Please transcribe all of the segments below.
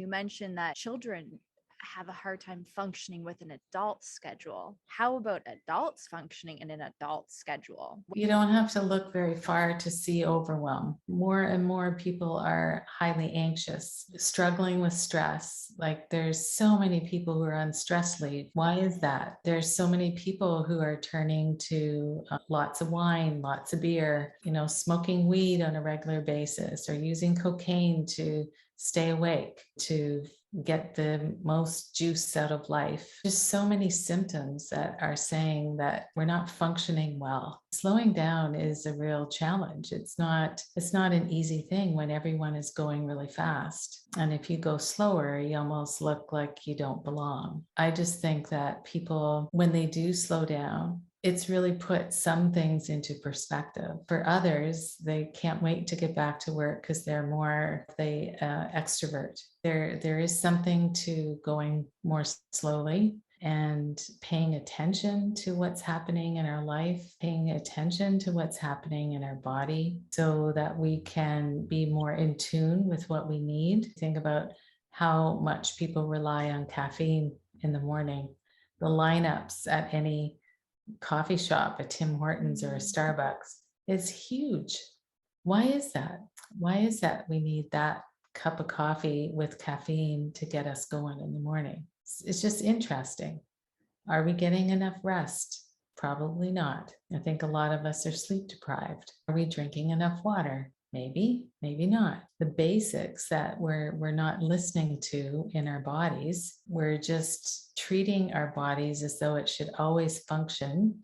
You mentioned that children have a hard time functioning with an adult schedule. How about adults functioning in an adult schedule? You don't have to look very far to see overwhelm. More and more people are highly anxious, struggling with stress. Like there's so many people who are on stress leave. Why is that? There's so many people who are turning to lots of wine, lots of beer, smoking weed on a regular basis or using cocaine to stay awake, to get the most juice out of life. Just so many symptoms that are saying that we're not functioning well. Slowing down is a real challenge. It's not an easy thing when everyone is going really fast. And if you go slower, you almost look like you don't belong. I just think that people, when they do slow down, it's really put some things into perspective. For others, they can't wait to get back to work because they're more extrovert. There is something to going more slowly and paying attention to what's happening in our life, paying attention to what's happening in our body so that we can be more in tune with what we need. Think about how much people rely on caffeine in the morning. The lineups at any coffee shop, a Tim Hortons or a Starbucks, is huge. Why is that? Why is that we need that cup of coffee with caffeine to get us going in the morning? It's just interesting. Are we getting enough rest? Probably not. I think a lot of us are sleep deprived. Are we drinking enough water? Maybe, maybe not. The basics that we're not listening to in our bodies, we're just treating our bodies as though it should always function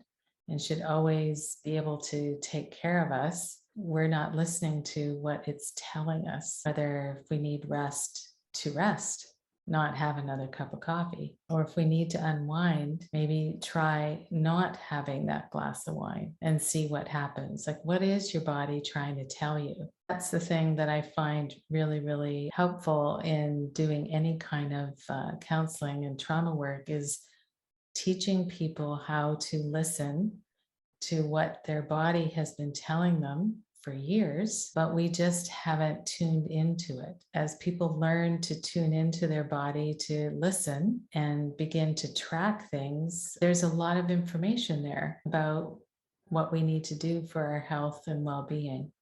and should always be able to take care of us. We're not listening to what it's telling us, whether if we need rest to rest, not have another cup of coffee, or if we need to unwind, maybe try not having that glass of wine and see what happens. Like, what is your body trying to tell you? That's the thing that I find really, really helpful in doing any kind of counseling and trauma work is teaching people how to listen to what their body has been telling them for years, but we just haven't tuned into it. As people learn to tune into their body, to listen and begin to track things, there's a lot of information there about what we need to do for our health and well-being.